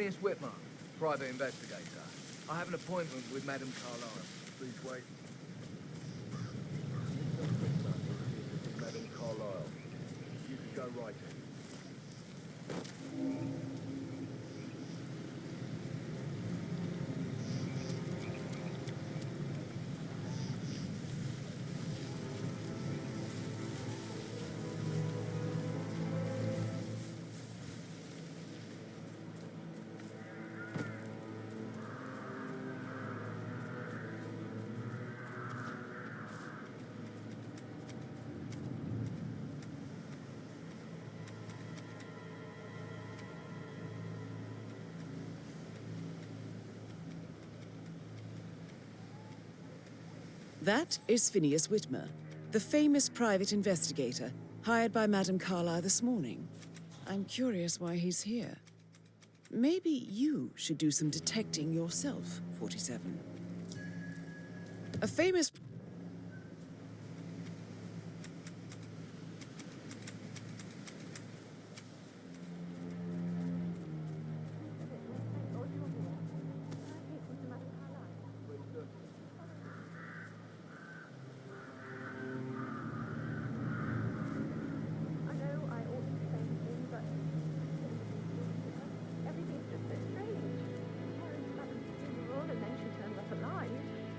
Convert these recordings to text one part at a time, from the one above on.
Phineas Whitmer, private investigator. I have an appointment with Madame Carlyle. Please wait. Madame Carlyle. You can go right in. That is Phineas Whitmer, the famous private investigator hired by Madame Carlyle this morning. I'm curious why he's here. Maybe you should do some detecting yourself, 47. A famous...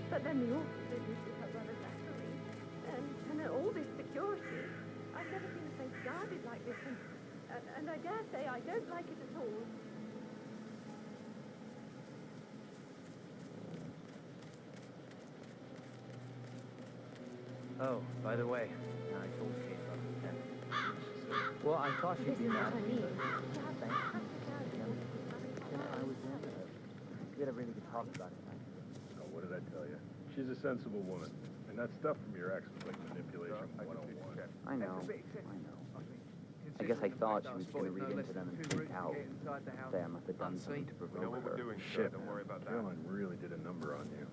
But then the awful business with her brother Zachary, and all this security. I've never been safeguarded like this, and I dare say I don't like it at all. Oh, by the way, I told Kate about the tent. Well, I thought she'd be mad. I was in there. We had a really good talk about it. Oh, what did I tell you? She's a sensible woman. And that stuff from your ex was like manipulation 101. I know. I guess I thought she was going to read into them and freak out. Say I must have done something to provoke her. Shit, don't worry about that. Caroline really did a number on you.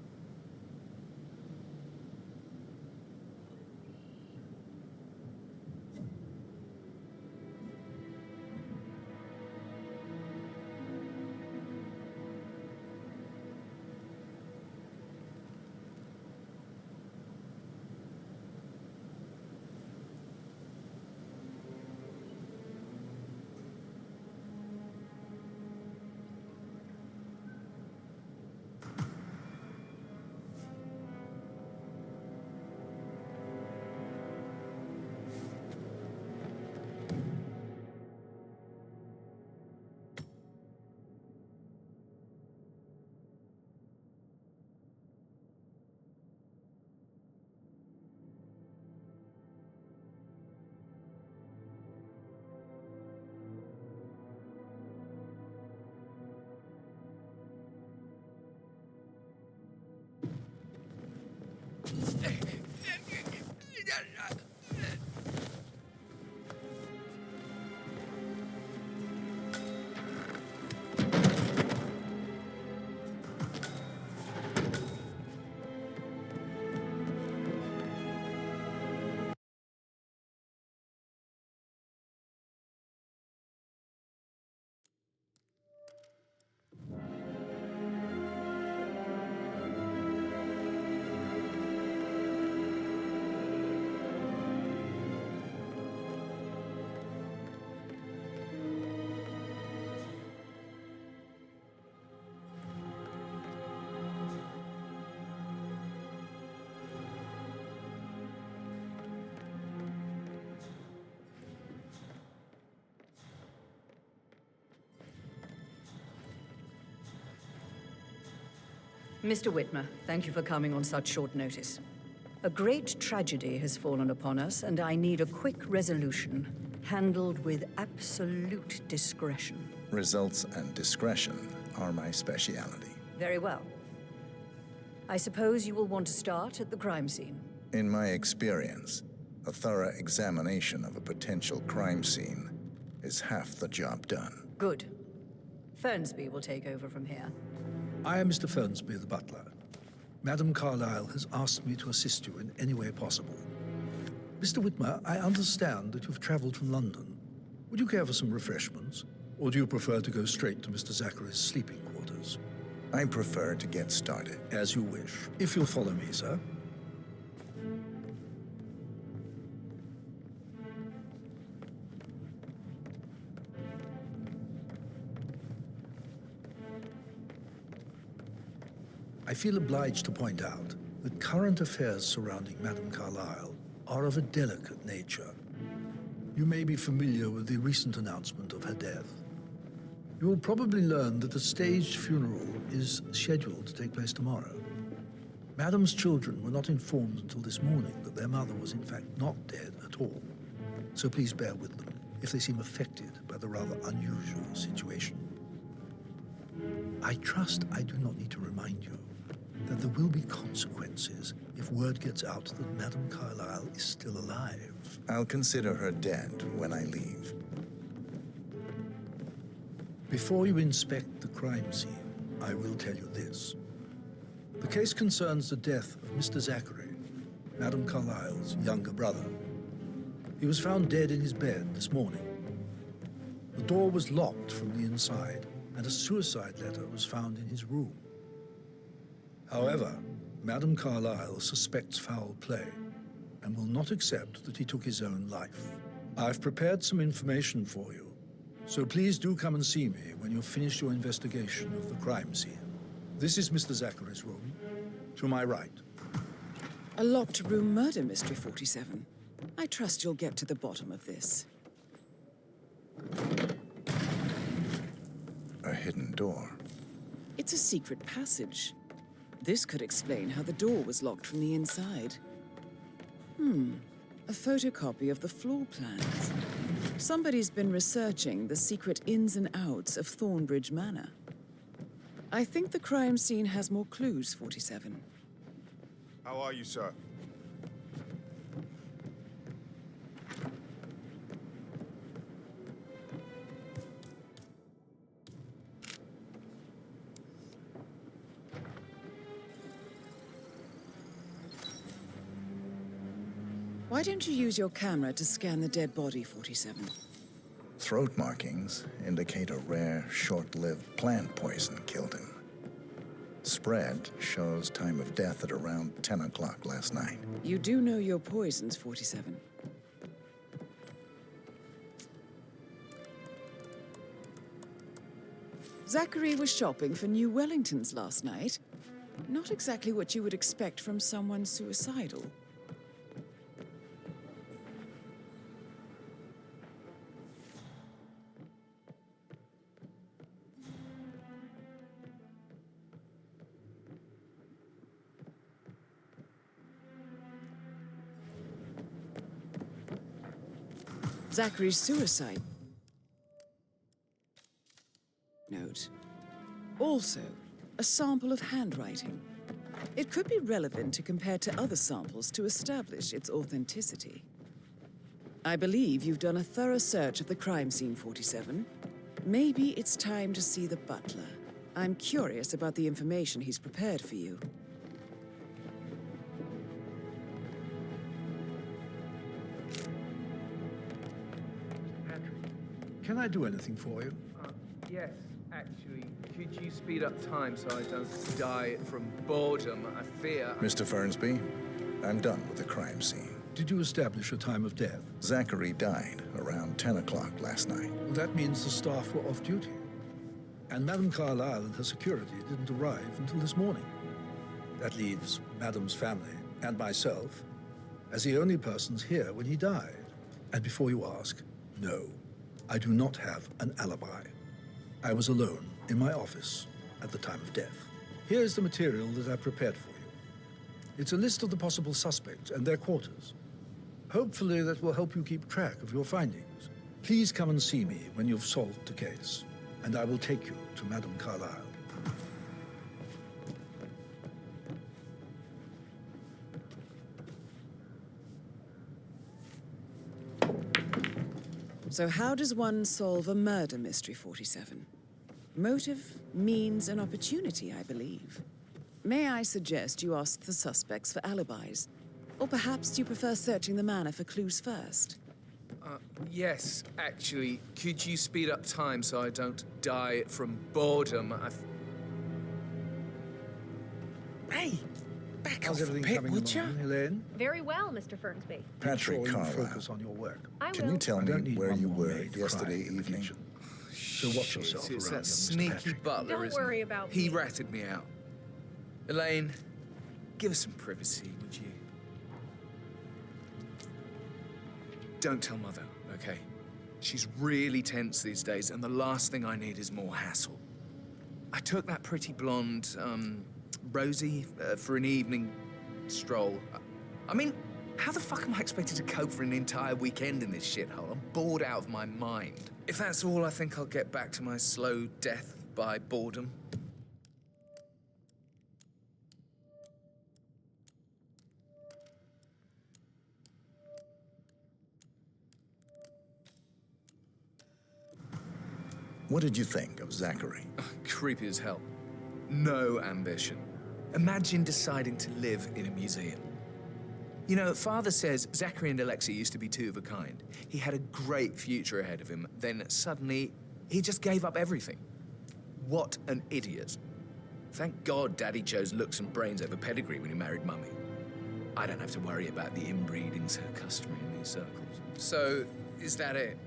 Mr. Whitmer, thank you for coming on such short notice. A great tragedy has fallen upon us, and I need a quick resolution, handled with absolute discretion. Results and discretion are my speciality. Very well. I suppose you will want to start at the crime scene. In my experience, a thorough examination of a potential crime scene is half the job done. Good. Fernsby will take over from here. I am Mr. Fernsby, the butler. Madame Carlyle has asked me to assist you in any way possible. Mr. Whitmer, I understand that you've traveled from London. Would you care for some refreshments? Or do you prefer to go straight to Mr. Zachary's sleeping quarters? I prefer to get started. As you wish. If you'll follow me, sir. I feel obliged to point out that current affairs surrounding Madame Carlyle are of a delicate nature. You may be familiar with the recent announcement of her death. You will probably learn that a staged funeral is scheduled to take place tomorrow. Madame's children were not informed until this morning that their mother was in fact not dead at all. So please bear with them if they seem affected by the rather unusual situation. I trust I do not need to remind you that there will be consequences if word gets out that Madame Carlyle is still alive. I'll consider her dead when I leave. Before you inspect the crime scene, I will tell you this. The case concerns the death of Mr. Zachary, Madame Carlyle's younger brother. He was found dead in his bed this morning. The door was locked from the inside, and a suicide letter was found in his room. However, Madame Carlyle suspects foul play and will not accept that he took his own life. I've prepared some information for you, so please do come and see me when you've finished your investigation of the crime scene. This is Mr. Zachary's room, to my right. A locked room murder mystery, 47. I trust you'll get to the bottom of this. A hidden door. It's a secret passage. This could explain how the door was locked from the inside. A photocopy of the floor plans. Somebody's been researching the secret ins and outs of Thornbridge Manor. I think the crime scene has more clues, 47. How are you, sir? Why don't you use your camera to scan the dead body, 47? Throat markings indicate a rare, short-lived plant poison killed him. Spread shows time of death at around 10 o'clock last night. You do know your poisons, 47. Zachary was shopping for new Wellingtons last night. Not exactly what you would expect from someone suicidal. Zachary's suicide note. Also, a sample of handwriting. It could be relevant to compare to other samples to establish its authenticity. I believe you've done a thorough search of the crime scene, 47. Maybe it's time to see the butler. I'm curious about the information he's prepared for you. Can I do anything for you? Yes, actually. Could you speed up time so I don't die from boredom? I fear... Mr. Fernsby, I'm done with the crime scene. Did you establish a time of death? Zachary died around 10 o'clock last night. Well, that means the staff were off duty. And Madame Carlyle and her security didn't arrive until this morning. That leaves Madame's family and myself as the only persons here when he died. And before you ask, no, I do not have an alibi. I was alone in my office at the time of death. Here is the material that I prepared for you. It's a list of the possible suspects and their quarters. Hopefully that will help you keep track of your findings. Please come and see me when you've solved the case, and I will take you to Madame Carlyle. So how does one solve a murder mystery, 47? Motive, means, and opportunity, I believe. May I suggest you ask the suspects for alibis? Or perhaps you prefer searching the manor for clues first? Yes, actually. Could you speed up time so I don't die from boredom? Hey, back How's off a everything bit, coming would along, you? Elaine? Very well, Mr. Fernsby. Patrick Sure you Carlisle, focus on your work. I can will. you tell I don't me need where one you more were maid yesterday crying in the evening? kitchen. So watch yourself It's around that young Mr. sneaky Patrick. butler, Don't isn't worry it? about He me. ratted me out. Elaine, give us some privacy, would you? Don't tell Mother, okay? She's really tense these days, and the last thing I need is more hassle. I took that pretty blonde, Rosie, for an evening stroll. I mean, how the fuck am I expected to cope for an entire weekend in this shithole? I'm bored out of my mind. If that's all, I think I'll get back to my slow death by boredom. What did you think of Zachary? Creepy as hell. No ambition. Imagine deciding to live in a museum. You know, Father says Zachary and Alexia used to be two of a kind. He had a great future ahead of him, then suddenly, he just gave up everything. What an idiot. Thank God Daddy chose looks and brains over pedigree when he married Mummy. I don't have to worry about the inbreeding so customary in these circles. So, is that it?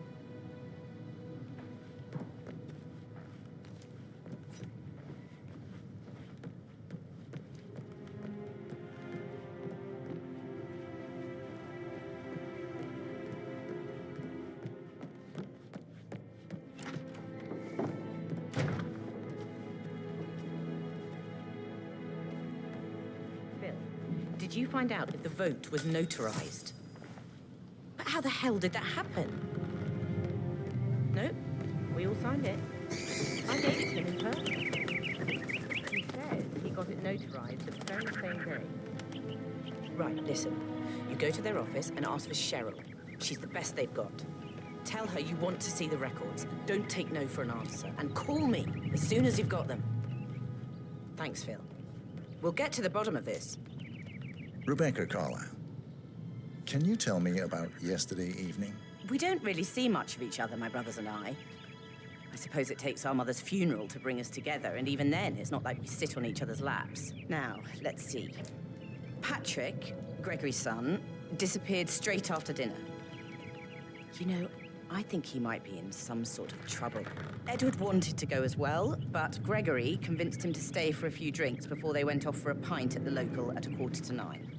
Did you find out if the vote was notarized? But how the hell did that happen? No, we all signed it. I gave it to him in person. He says he got it notarized the very same day. Right, listen. You go to their office and ask for Cheryl. She's the best they've got. Tell her you want to see the records. Don't take no for an answer. And call me as soon as you've got them. Thanks, Phil. We'll get to the bottom of this. Rebecca Carlisle, can you tell me about yesterday evening? We don't really see much of each other, my brothers and I. I suppose it takes our mother's funeral to bring us together, and even then, it's not like we sit on each other's laps. Now, let's see. Patrick, Gregory's son, disappeared straight after dinner. You know, I think he might be in some sort of trouble. Edward wanted to go as well, but Gregory convinced him to stay for a few drinks before they went off for a pint at the local at 9:15.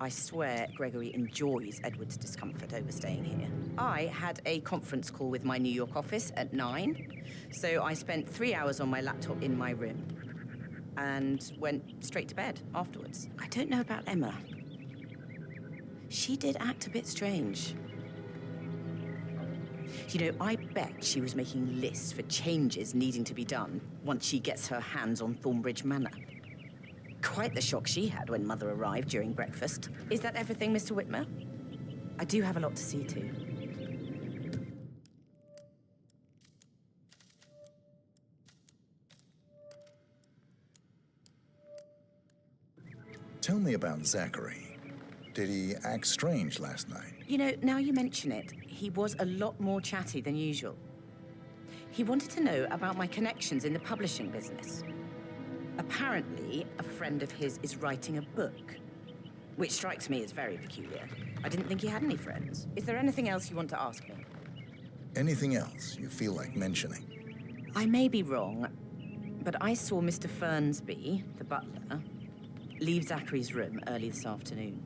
I swear Gregory enjoys Edward's discomfort over staying here. I had a conference call with my New York office at 9, so I spent 3 hours on my laptop in my room and went straight to bed afterwards. I don't know about Emma. She did act a bit strange. You know, I bet she was making lists for changes needing to be done once she gets her hands on Thornbridge Manor. Quite the shock she had when Mother arrived during breakfast. Is that everything, Mr. Whitmer? I do have a lot to see to. Tell me about Zachary. Did he act strange last night? You know, now you mention it, he was a lot more chatty than usual. He wanted to know about my connections in the publishing business. Apparently, a friend of his is writing a book, which strikes me as very peculiar. I didn't think he had any friends. Is there anything else you want to ask me? Anything else you feel like mentioning? I may be wrong, but I saw Mr. Fernsby, the butler, leave Zachary's room early this afternoon.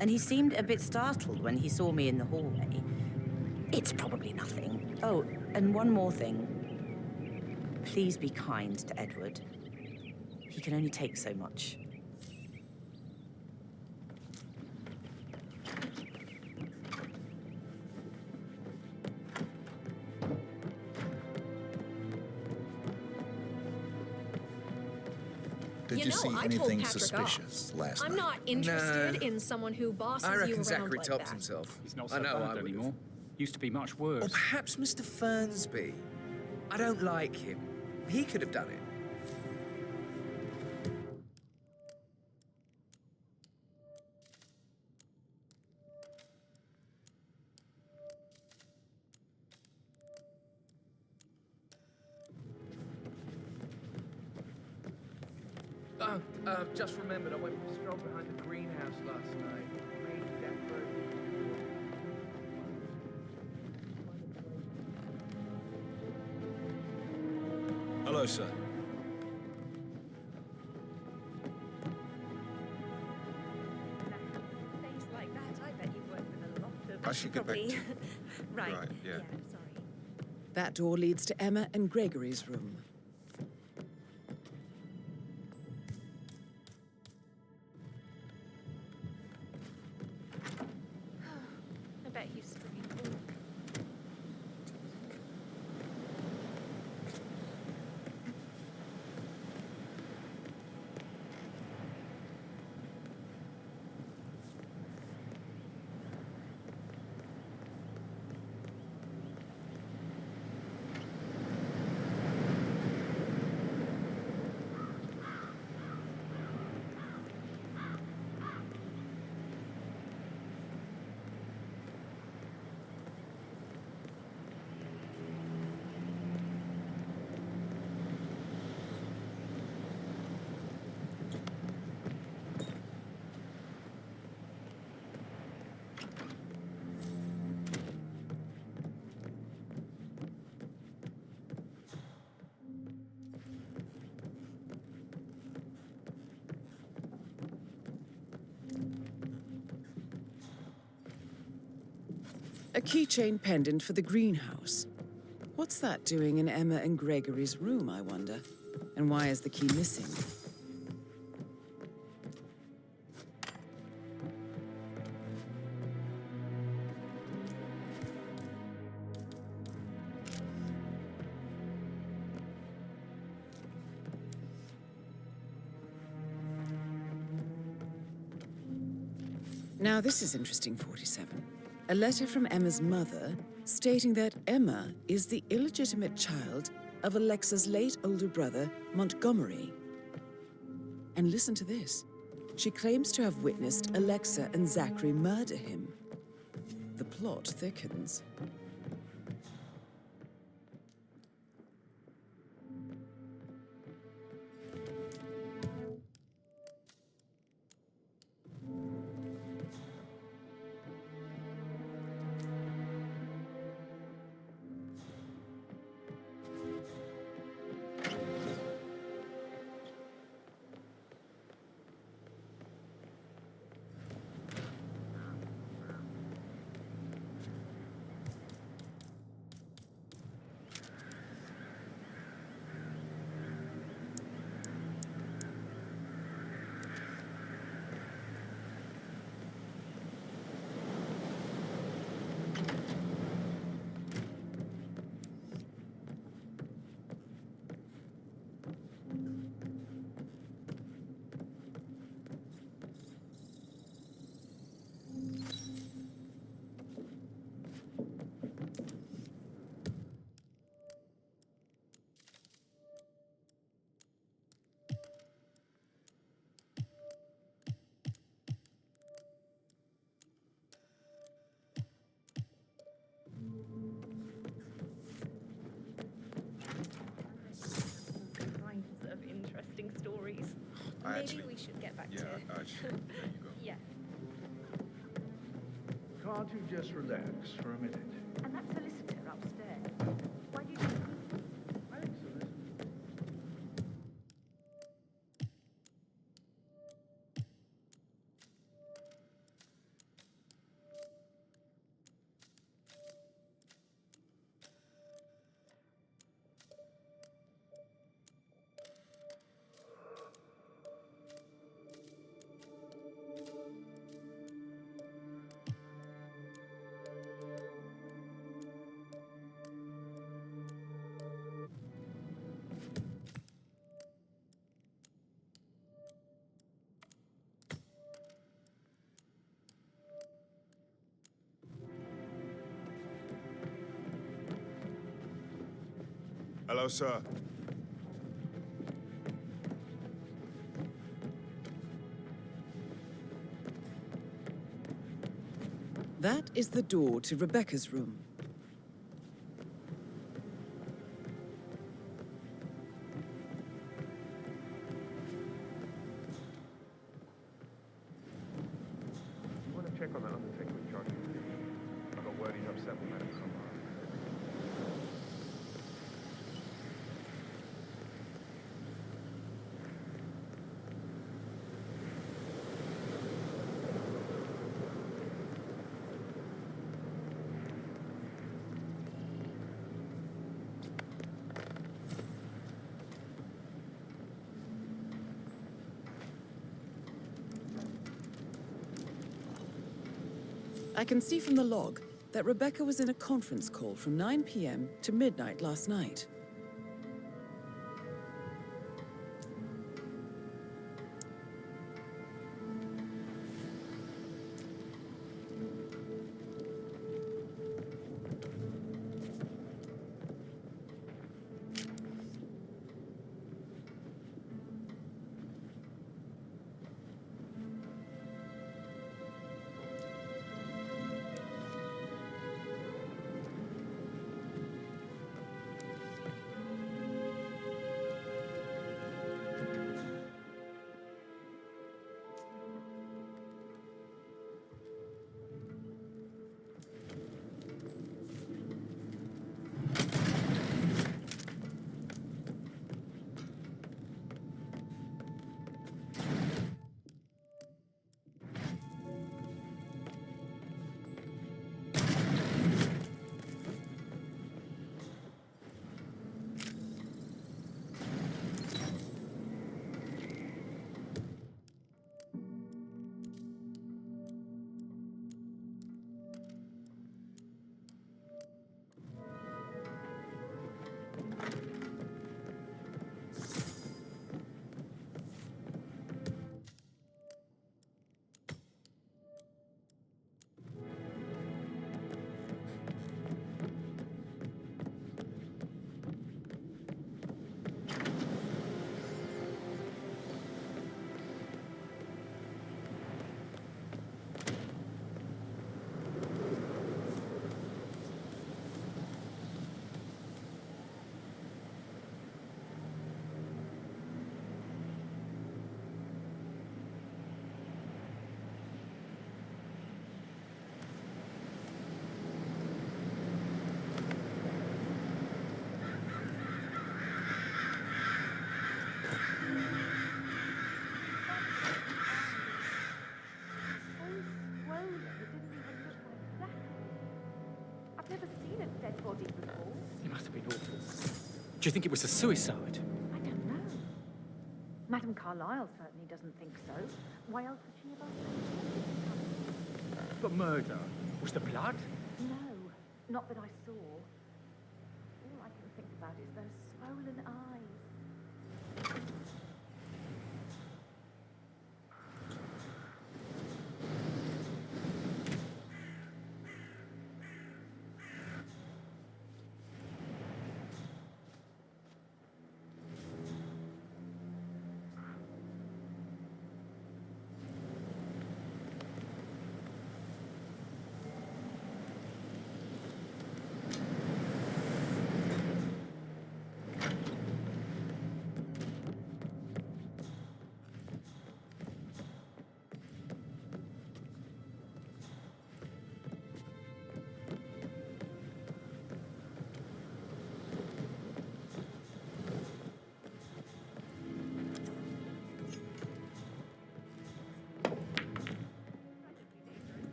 And he seemed a bit startled when he saw me in the hallway. It's probably nothing. Oh, and one more thing. Please be kind to Edward. He can only take so much. Did you see I told anything Patrick suspicious last I'm night? not interested Nah. in someone who bosses I you reckon around Zachary like topped that. himself. He's not I so know bad I would've. anymore. Used to be much Or worse. perhaps Mr. Fernsby. I don't like him. He could have done it. Just remembered I went for a stroll behind the greenhouse last night. Made decorate. Hello, sir. Things like that, I bet you've worked with a lot of... I should get back to... Right, Right, yeah. sorry. That door leads to Emma and Gregory's room. I bet you screamed. A keychain pendant for the greenhouse. What's that doing in Emma and Gregory's room, I wonder? And why is the key missing? Now this is interesting, 47. A letter from Emma's mother stating that Emma is the illegitimate child of Alexa's late older brother, Montgomery. And listen to this. She claims to have witnessed Alexa and Zachary murder him. The plot thickens. Maybe we should get back to... I should. There you go. Yeah. Can't you just relax for a minute? And that solicitor upstairs. Why do you... I think solicitor. Hello, sir. That is the door to Rebecca's room. check on that undertaker in charge of the thief. I got word he's upset with Madame Carlyle. I can see from the log that Rebecca was in a conference call from 9 p.m. to midnight last night. Body before. He must have been awful. Do you think it was a suicide? I don't know. Madame Carlyle certainly doesn't think so. Why else would she have asked? But murder? Was the blood? No, not that I saw. All I can think about is those swollen eyes.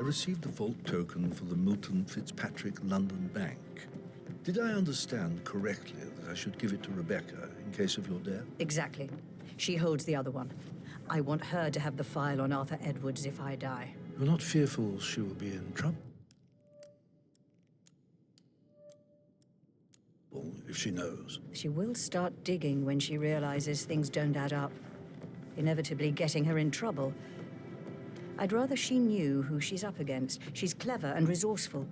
received a vault token for the Milton Fitzpatrick London Bank. Did I understand correctly that I should give it to Rebecca in case of your death? Exactly. She holds the other one. I want her to have the file on Arthur Edwards if I die. You're not fearful she will be in trouble? Well, if she knows. She will start digging when she realizes things don't add up, inevitably getting her in trouble. I'd rather she knew who she's up against. She's clever and resourceful.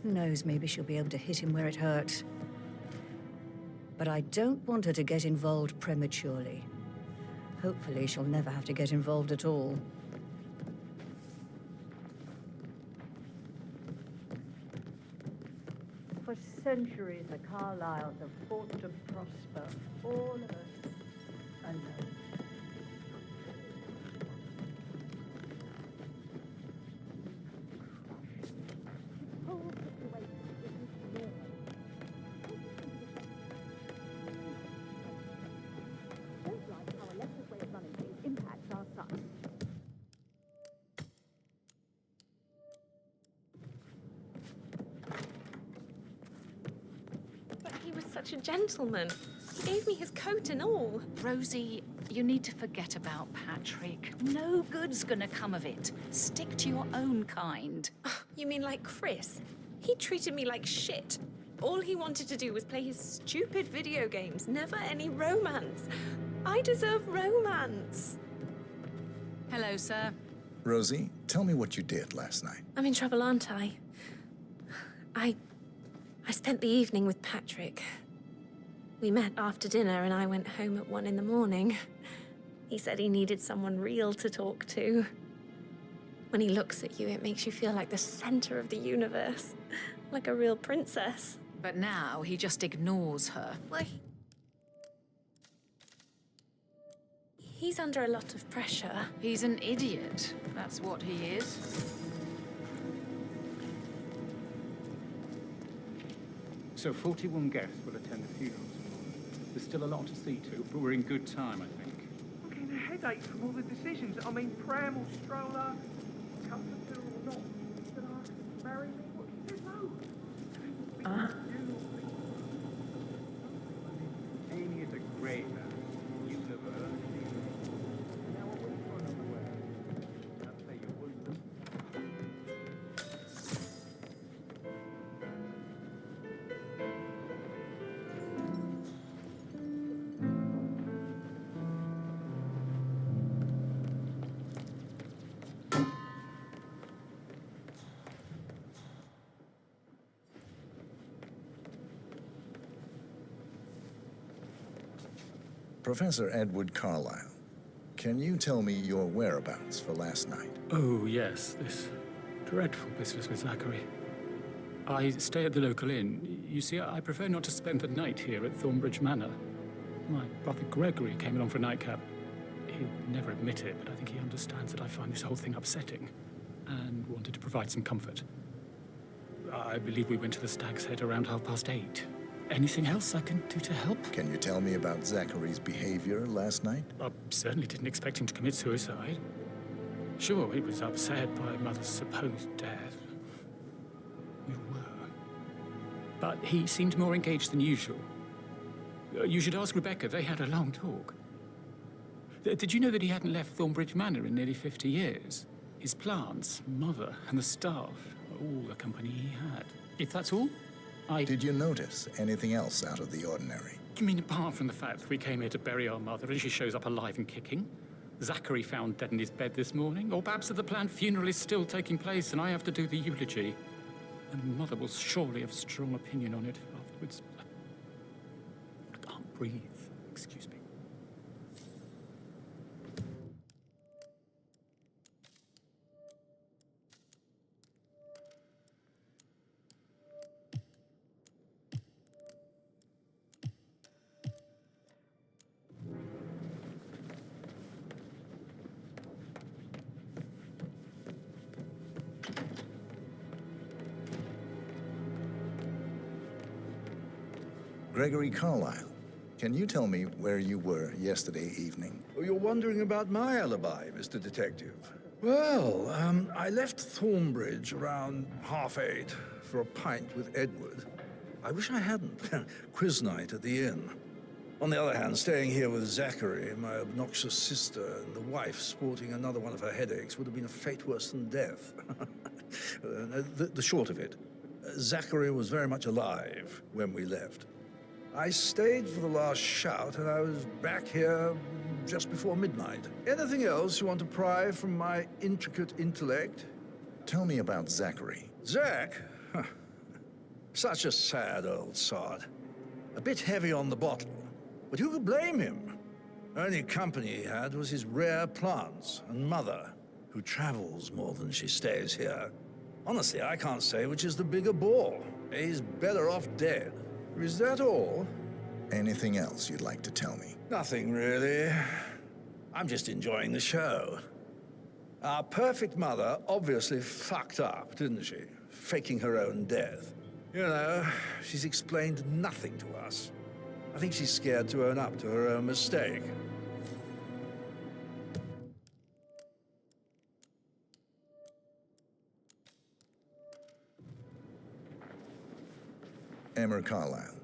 Who knows, maybe she'll be able to hit him where it hurts. But I don't want her to get involved prematurely. Hopefully she'll never have to get involved at all. For centuries, the Carlyles have fought to prosper. All of us alone. Such a gentleman. He gave me his coat and all. Rosie, you need to forget about Patrick. No good's gonna come of it. Stick to your own kind. You mean like Chris? He treated me like shit. All he wanted to do was play his stupid video games, never any romance. I deserve romance. Hello, sir. Rosie, tell me what you did last night. I'm in trouble, aren't I? I spent the evening with Patrick. We met after dinner and I went home at 1 in the morning. He said he needed someone real to talk to. When he looks at you, it makes you feel like the center of the universe, like a real princess. But now he just ignores her. Well, he's under a lot of pressure. He's an idiot. That's what he is. So 41 guests will attend the funeral tomorrow. There's still a lot to see to, but we're in good time, I think. I'm getting a headache from all the decisions. I mean, pram or stroller, comforter or not. Did I marry me? What he said no. Amy is a great man. You've never heard of him. Now, what will you run away? I'd say you're wounded. Professor Edward Carlyle, can you tell me your whereabouts for last night? Oh, yes, this dreadful business with Zachary. I stay at the local inn. You see, I prefer not to spend the night here at Thornbridge Manor. My brother Gregory came along for a nightcap. He'll never admit it, but I think he understands that I find this whole thing upsetting and wanted to provide some comfort. I believe we went to the Stag's Head around 8:30. Anything else I can do to help? Can you tell me about Zachary's behavior last night? I certainly didn't expect him to commit suicide. Sure, he was upset by Mother's supposed death. We were. But he seemed more engaged than usual. You should ask Rebecca. They had a long talk. Did you know that he hadn't left Thornbridge Manor in nearly 50 years? His plants, Mother, and the staff, all the company he had. If that's all, Did you notice anything else out of the ordinary? You mean apart from the fact that we came here to bury our mother and she shows up alive and kicking? Zachary found dead in his bed this morning? Or perhaps that the planned funeral is still taking place and I have to do the eulogy? And Mother will surely have a strong opinion on it afterwards. I can't breathe. Excuse me. Gregory Carlyle, can you tell me where you were yesterday evening? Oh, you're wondering about my alibi, Mr. Detective. Well, I left Thornbridge around 8:30 for a pint with Edward. I wish I hadn't. Quiz night at the inn. On the other hand, staying here with Zachary, my obnoxious sister, and the wife sporting another one of her headaches would have been a fate worse than death. The short of it, Zachary was very much alive when we left. I stayed for the last shout, and I was back here just before midnight. Anything else you want to pry from my intricate intellect? Tell me about Zachary. Zach? Huh. Such a sad old sod. A bit heavy on the bottle, but who could blame him? Only company he had was his rare plants and mother, who travels more than she stays here. Honestly, I can't say which is the bigger bore. He's better off dead. Is that all? Anything else you'd like to tell me? Nothing, really. I'm just enjoying the show. Our perfect mother obviously fucked up, didn't she? Faking her own death. You know, she's explained nothing to us. I think she's scared to own up to her own mistake. Emma Carlyle,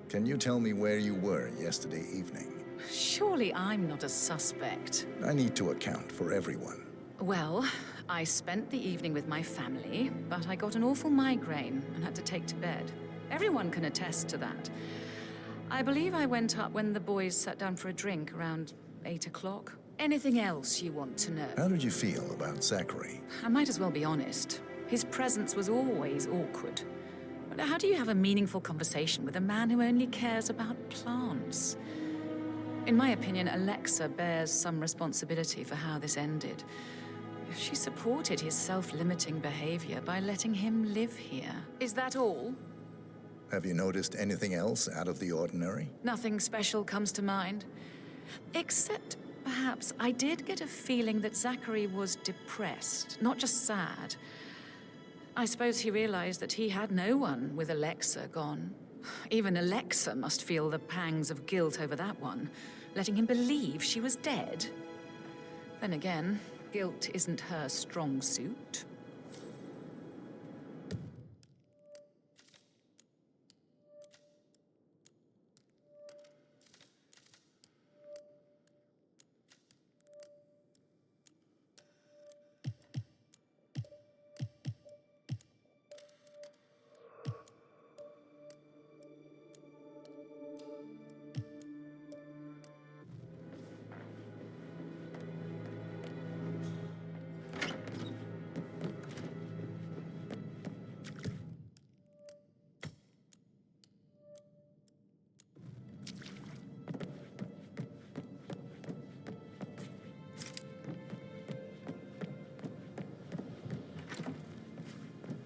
can you tell me where you were yesterday evening? Surely I'm not a suspect. I need to account for everyone. Well, I spent the evening with my family, but I got an awful migraine and had to take to bed. Everyone can attest to that. I believe I went up when the boys sat down for a drink around 8 o'clock. Anything else you want to know? How did you feel about Zachary? I might as well be honest. His presence was always awkward. But how do you have a meaningful conversation with a man who only cares about plants? In my opinion, Alexa bears some responsibility for how this ended. She supported his self-limiting behavior by letting him live here. Is that all? Have you noticed anything else out of the ordinary? Nothing special comes to mind. Except, perhaps, I did get a feeling that Zachary was depressed, not just sad. I suppose he realized that he had no one with Alexa gone. Even Alexa must feel the pangs of guilt over that one, letting him believe she was dead. Then again, guilt isn't her strong suit.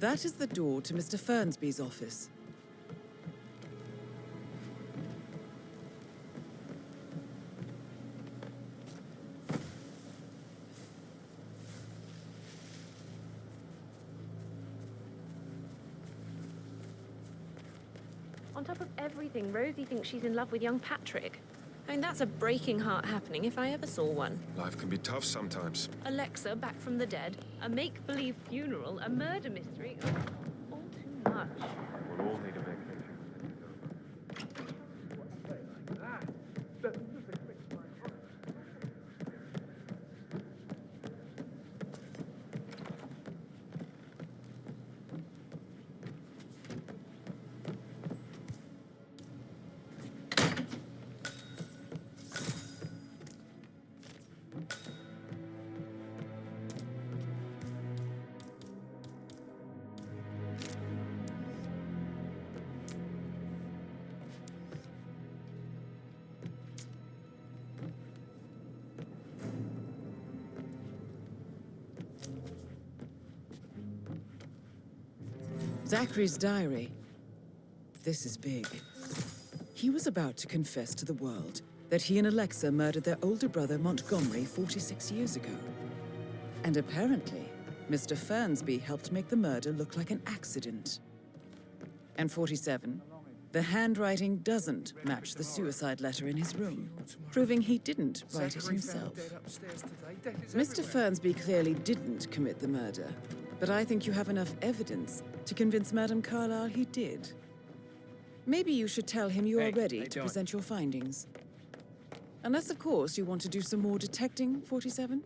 That is the door to Mr. Fernsby's office. On top of everything, Rosie thinks she's in love with young Patrick. I mean, that's a breaking heart happening if I ever saw one. Life can be tough sometimes. Alexa back from the dead, a make-believe funeral, a murder mystery. All too much. We'll all need a vacation. Zachary's diary. This is big. He was about to confess to the world that he and Alexa murdered their older brother Montgomery 46 years ago. And apparently, Mr. Fernsby helped make the murder look like an accident. And 47, The handwriting doesn't match the suicide letter in his room, proving he didn't write it himself. Mr. Fernsby clearly didn't commit the murder, but I think you have enough evidence to convince Madame Carlyle he did. Maybe you should tell him you are ready to present your findings. Unless, of course, you want to do some more detecting, 47?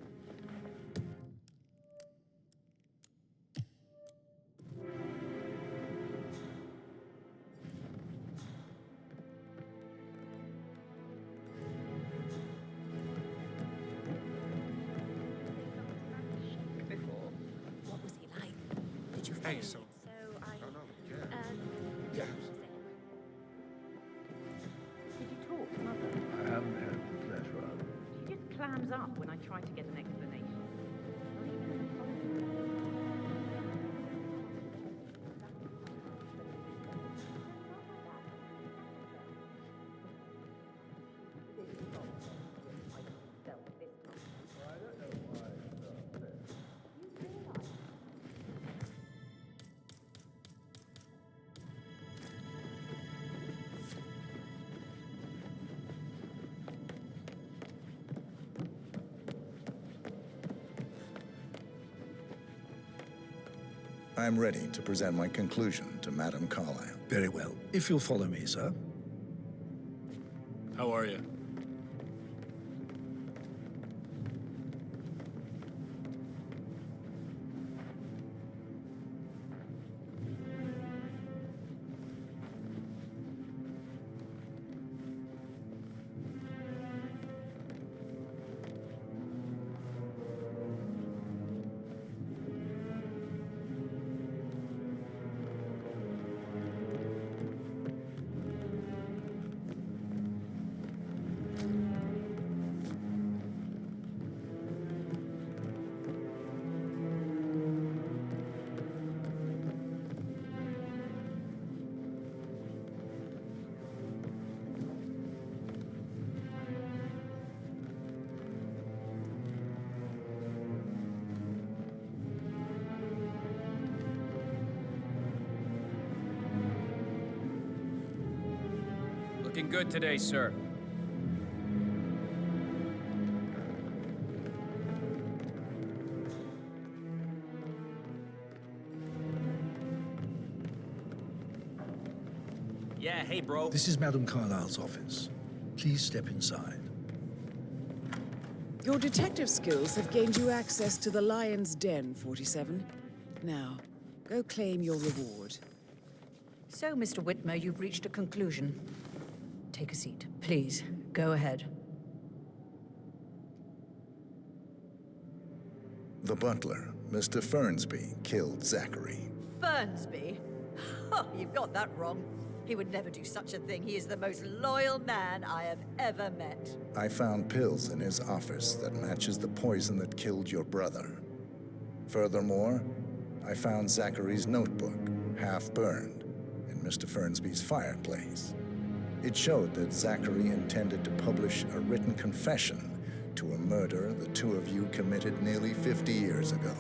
What was he like? Did you Hey, find so... it? Yeah. Did you talk to Mother? I haven't had the pleasure of it. She just clams up when I try to get an explanation. I'm ready to present my conclusion to Madame Carlyle. Very well. If you'll follow me, sir. How are you? Looking good today, sir. Yeah, hey, bro. This is Madame Carlyle's office. Please step inside. Your detective skills have gained you access to the Lion's Den, 47. Now, go claim your reward. So, Mr. Whitmer, you've reached a conclusion. Take a seat. Please, go ahead. The butler, Mr. Fernsby, killed Zachary. Fernsby? Oh, you've got that wrong. He would never do such a thing. He is the most loyal man I have ever met. I found pills in his office that matches the poison that killed your brother. Furthermore, I found Zachary's notebook, half burned, in Mr. Fernsby's fireplace. It showed that Zachary intended to publish a written confession to a murder the two of you committed nearly 50 years ago.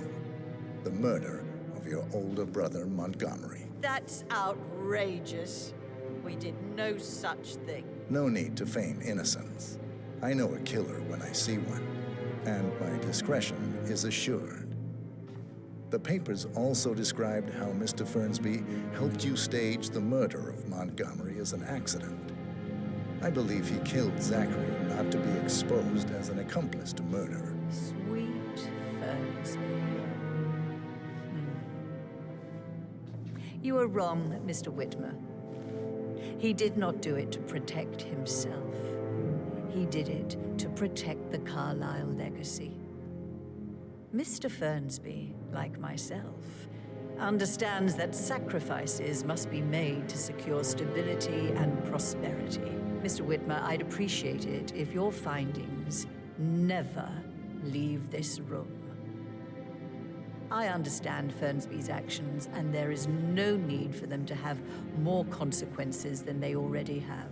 The murder of your older brother, Montgomery. That's outrageous. We did no such thing. No need to feign innocence. I know a killer when I see one, and my discretion is assured. The papers also described how Mr. Fernsby helped you stage the murder of Montgomery as an accident. I believe he killed Zachary not to be exposed as an accomplice to murder. Sweet Fernsby. You are wrong, Mr. Whitmer. He did not do it to protect himself. He did it to protect the Carlyle legacy. Mr. Fernsby, like myself, understands that sacrifices must be made to secure stability and prosperity. Mr. Whitmer, I'd appreciate it if your findings never leave this room. I understand Fernsby's actions, and there is no need for them to have more consequences than they already have.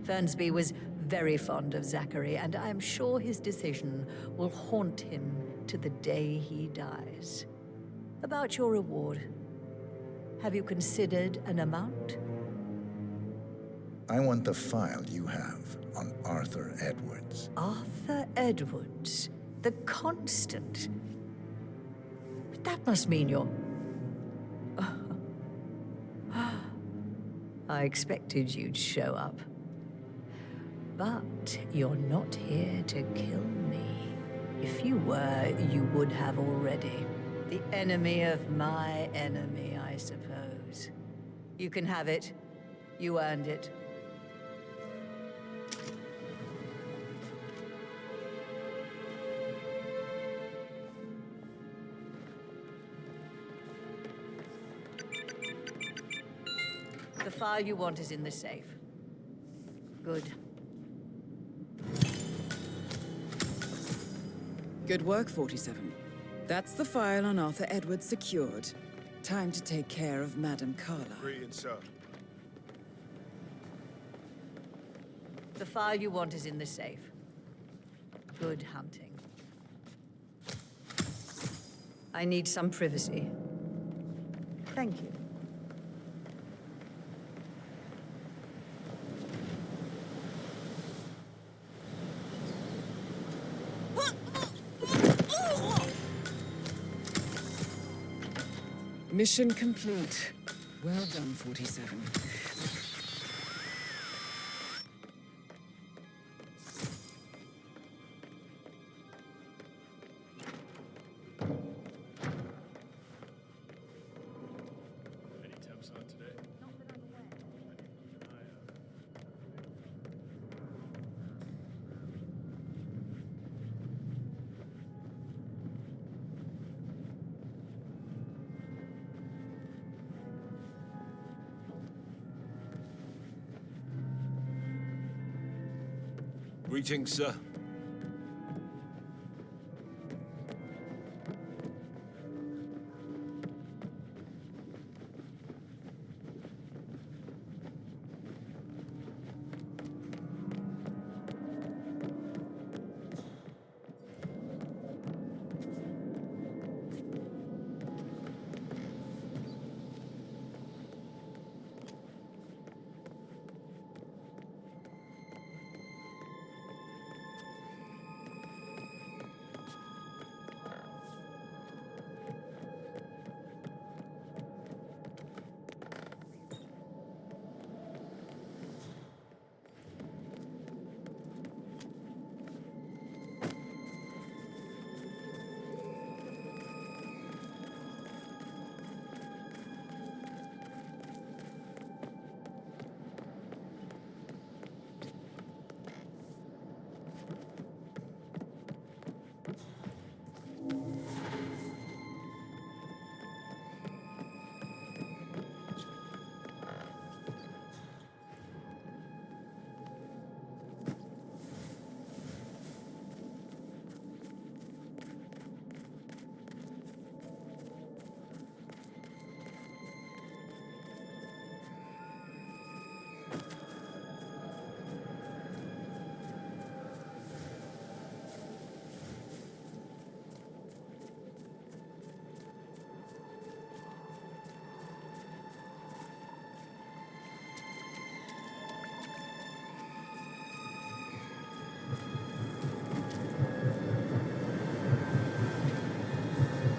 Fernsby was very fond of Zachary, and I am sure his decision will haunt him to the day he dies. About your reward, have you considered an amount? I want the file you have on Arthur Edwards. Arthur Edwards, the Constant. That must mean you're... I expected you'd show up. But you're not here to kill me. If you were, you would have already. The enemy of my enemy, I suppose. You can have it. You earned it. The file you want is in the safe. Good. Good work, 47. That's the file on Arthur Edwards secured. Time to take care of Madame Carlyle. Greetings, sir. The file you want is in the safe. Good hunting. I need some privacy. Thank you. Mission complete. Well done, 47. Any temps on today? Greetings, sir.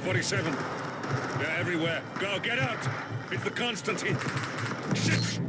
.47. They're everywhere. Go, get out! It's the Constantine. Shit!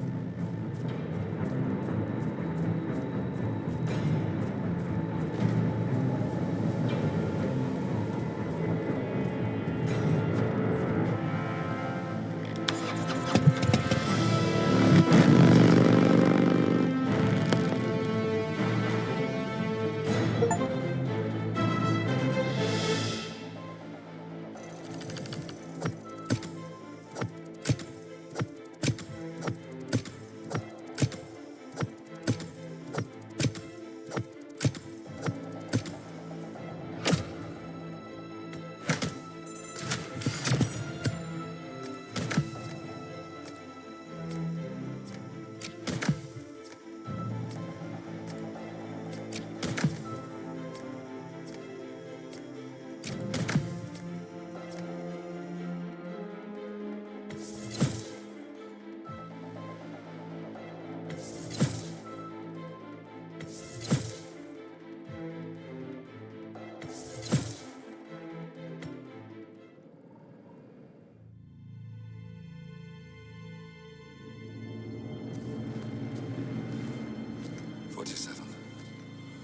47.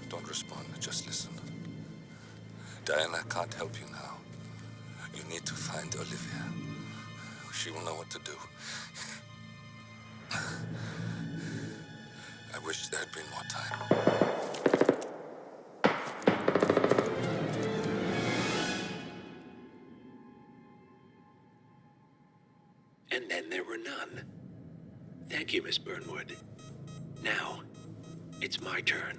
Don't respond, just listen. Diana can't help you now. You need to find Olivia. She will know what to do. I wish there had been more time. And then there were none. Thank you, Miss Burnwood. Now, it's my turn.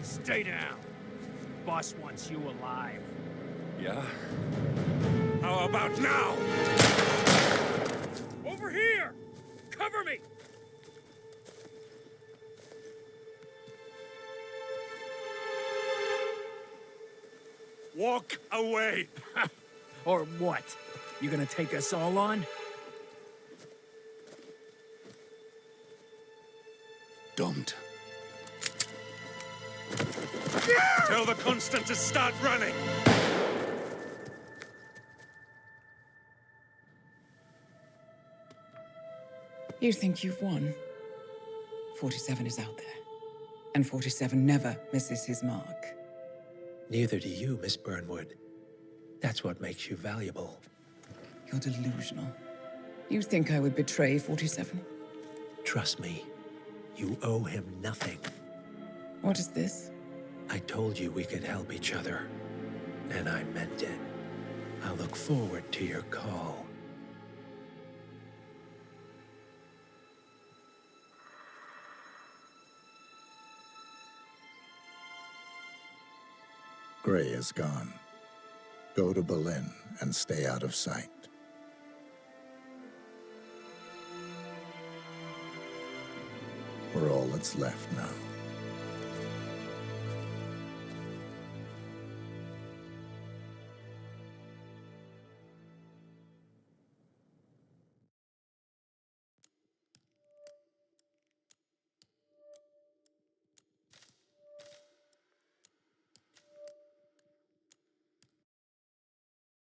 Stay down. Boss wants you alive. Yeah? How about now? Over here! Cover me! Walk away! Or what? You gonna take us all on? Don't. Tell the Constant to start running! You think you've won? 47 is out there. And 47 never misses his mark. Neither do you, Miss Burnwood. That's what makes you valuable. You're delusional. You think I would betray 47? Trust me, you owe him nothing. What is this? I told you we could help each other, and I meant it. I look forward to your call. Gray is gone. Go to Berlin and stay out of sight. We're all that's left now.